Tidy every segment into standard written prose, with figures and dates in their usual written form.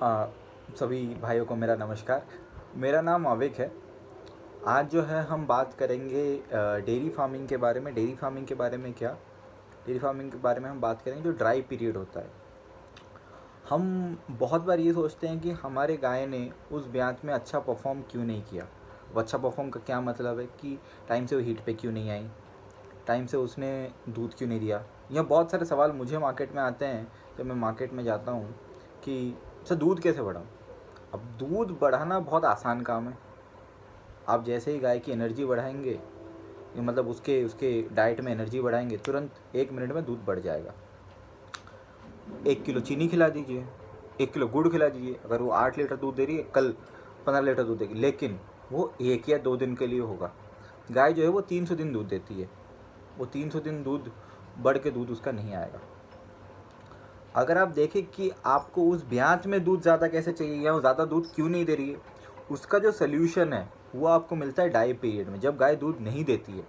आ, सभी भाइयों को मेरा नमस्कार। मेरा नाम अविक है। आज जो है हम बात करेंगे डेयरी फार्मिंग के बारे में। डेयरी फार्मिंग के बारे में क्या, डेयरी फार्मिंग के बारे में हम बात करेंगे जो ड्राई पीरियड होता है। हम बहुत बार ये सोचते हैं कि हमारे गाय ने उस ब्यात में अच्छा परफॉर्म क्यों नहीं किया। वो अच्छा परफॉर्म का क्या मतलब है कि टाइम से वो हीट पे क्यों नहीं आई, टाइम से उसने दूध क्यों नहीं दिया। यह बहुत सारे सवाल मुझे मार्केट में आते हैं जब मैं मार्केट में जाता हूँ कि सर दूध कैसे बढ़ाऊँ। अब दूध बढ़ाना बहुत आसान काम है। आप जैसे ही गाय की एनर्जी बढ़ाएंगे, मतलब उसके उसके डाइट में एनर्जी बढ़ाएंगे, तुरंत 1 मिनट में दूध बढ़ जाएगा। 1 किलो चीनी खिला दीजिए, 1 किलो गुड़ खिला दीजिए। अगर वो 8 लीटर दूध दे रही है, कल 15 लीटर दूध देगी, लेकिन वो 1 या 2 दिन के लिए होगा। गाय जो है वो 300 दिन दूध देती है। वो 300 दिन दूध बढ़ के दूध उसका नहीं आएगा। अगर आप देखें कि आपको उस ब्यात में दूध ज़्यादा कैसे चाहिए या वो ज़्यादा दूध क्यों नहीं दे रही है, उसका जो सल्यूशन है वो आपको मिलता है ड्राई पीरियड में, जब गाय दूध नहीं देती है।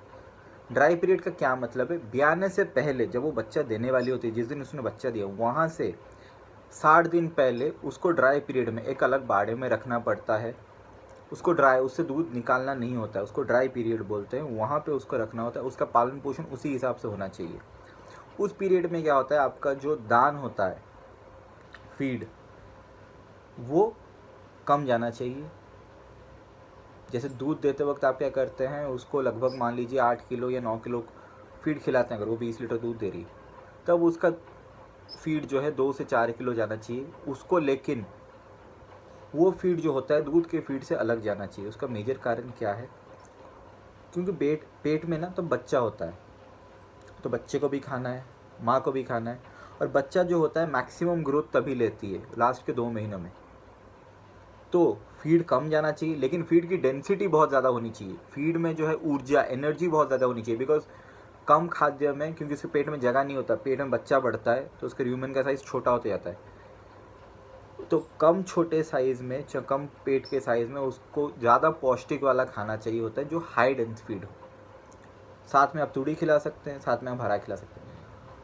ड्राई पीरियड का क्या मतलब है, ब्याने से पहले जब वो बच्चा देने वाली होती है, जिस दिन उसने बच्चा दिया वहाँ से 60 दिन पहले उसको ड्राई पीरियड में एक अलग बाड़े में रखना पड़ता है। उसको ड्राई, उससे दूध निकालना नहीं होता है, उसको ड्राई पीरियड बोलते हैं। वहाँ पे उसको रखना होता है। उसका पालन पोषण उसी हिसाब से होना चाहिए। उस पीरियड में क्या होता है, आपका जो दान होता है, फीड, वो कम जाना चाहिए। जैसे दूध देते वक्त आप क्या करते हैं, उसको लगभग मान लीजिए 8 किलो या 9 किलो फीड खिलाते हैं। अगर वो 20 लीटर दूध दे रही है, तब उसका फीड जो है 2 से 4 किलो जाना चाहिए उसको। लेकिन वो फीड जो होता है दूध के फीड से अलग जाना चाहिए। उसका मेजर कारण क्या है, क्योंकि पेट में ना तो बच्चा होता है, तो बच्चे को भी खाना है, माँ को भी खाना है। और बच्चा जो होता है मैक्सिमम ग्रोथ तभी लेती है लास्ट के 2 महीनों में। तो फीड कम जाना चाहिए, लेकिन फीड की डेंसिटी बहुत ज़्यादा होनी चाहिए। फीड में जो है ऊर्जा, एनर्जी बहुत ज़्यादा होनी चाहिए। बिकॉज कम खाद्य में, क्योंकि उसके पेट में जगह नहीं होता, पेट में बच्चा बढ़ता है तो उसका ह्यूमन का साइज़ छोटा होता जाता है। तो कम छोटे साइज़ में, कम पेट के साइज़ में उसको ज़्यादा पौष्टिक वाला खाना चाहिए होता है, जो हाई डेंस फीड हो। साथ में आप तूड़ी खिला सकते हैं, साथ में आप हरा खिला सकते हैं।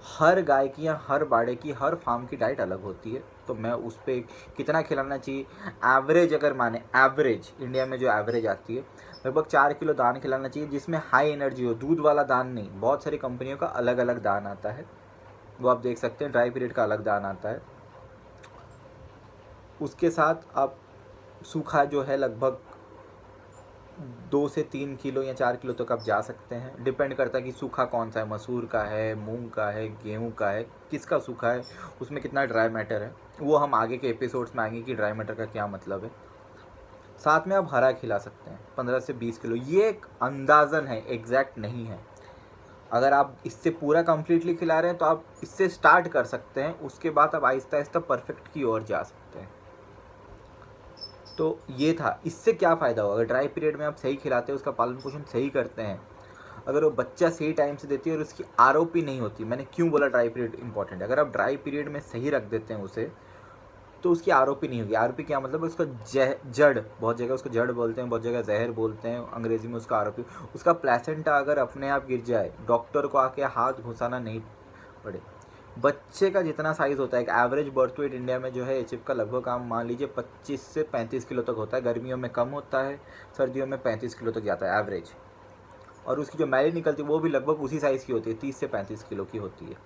हर गाय की या हर बाड़े की, हर फार्म की डाइट अलग होती है। तो मैं उस पर कितना खिलाना चाहिए, एवरेज अगर माने, एवरेज इंडिया में जो एवरेज आती है, लगभग 4 किलो दान खिलाना चाहिए, जिसमें हाई एनर्जी हो। दूध वाला दान नहीं, बहुत सारी कंपनियों का अलग अलग दान आता है, वो आप देख सकते हैं। ड्राई पीरियड का अलग दान आता है। उसके साथ आप सूखा जो है लगभग 2 से 3 किलो या 4 किलो तक आप जा सकते हैं। डिपेंड करता है कि सूखा कौन सा है, मसूर का है, मूंग का है, गेहूं का है, किसका सूखा है, उसमें कितना ड्राई मैटर है। वो हम आगे के एपिसोड्स में आएंगे कि ड्राई मैटर का क्या मतलब है। साथ में आप हरा खिला सकते हैं 15 से 20 किलो। ये एक अंदाज़न है, एग्जैक्ट नहीं है। अगर आप इससे पूरा कम्प्लीटली खिला रहे हैं तो आप इससे स्टार्ट कर सकते हैं, उसके बाद आप आहिस्ता आहिस्ता परफेक्ट की ओर जा सकते हैं। तो ये था। इससे क्या फ़ायदा होगा, अगर ड्राई पीरियड में आप सही खिलाते हैं, उसका पालन पोषण सही करते हैं, अगर वो बच्चा सही टाइम से देती है और उसकी आरओपी नहीं होती। मैंने क्यों बोला ड्राई पीरियड इंपॉर्टेंट है, अगर आप ड्राई पीरियड में सही रख देते हैं उसे, तो उसकी आरओपी नहीं होगी। आरओपी क्या मतलब है, उसका जड़, बहुत जगह उसको जड़ बोलते हैं, बहुत जगह जहर बोलते हैं अंग्रेजी में उसका आरओपी। उसका प्लेसेंटा अगर अपने आप गिर जाए, डॉक्टर को आके हाथ घुसाना नहीं पड़े। बच्चे का जितना साइज़ होता है, एक एवरेज बर्थ वेट इंडिया में जो है एचएफ का, लगभग आप मान लीजिए 25 से 35 किलो तक होता है। गर्मियों में कम होता है, सर्दियों में 35 किलो तक जाता है एवरेज। और उसकी जो मैली निकलती है वो भी लगभग उसी साइज़ की होती है, 30 से 35 किलो की होती है।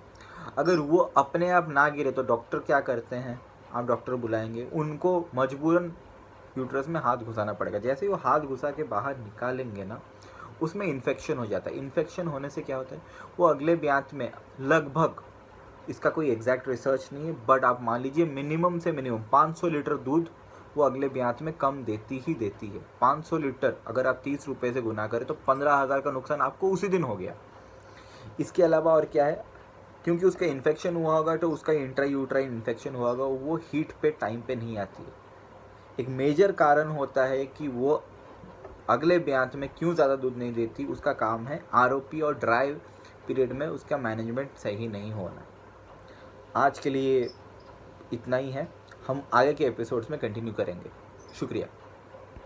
अगर वो अपने आप ना गिरे तो डॉक्टर क्या करते हैं, आप डॉक्टर बुलाएंगे, उनको मजबूरन यूट्रस में हाथ घुसाना पड़ेगा। जैसे ही वो हाथ घुसा के बाहर निकालेंगे ना, उसमें इन्फेक्शन हो जाता है। इन्फेक्शन होने से क्या होता है, वो अगले ब्यात में लगभग, इसका कोई एग्जैक्ट रिसर्च नहीं है, बट आप मान लीजिए मिनिमम से मिनिमम 500 लीटर दूध वो अगले ब्यात में कम देती ही देती है। 500 लीटर अगर आप 30 रुपये से गुना करें तो 15,000 का नुकसान आपको उसी दिन हो गया। इसके अलावा और क्या है, क्योंकि उसका इन्फेक्शन हुआ होगा तो उसका इंट्रा यूट्राइन इन्फेक्शन हुआ होगा, वो हीट पे टाइम पे नहीं आती है। एक मेजर कारण होता है कि वो अगले ब्यात में क्यों ज़्यादा दूध नहीं देती, उसका काम है आरओपी, और ड्राई पीरियड में उसका मैनेजमेंट सही नहीं होना। आज के लिए इतना ही है, हम आगे के एपिसोड्स में कंटिन्यू करेंगे। शुक्रिया।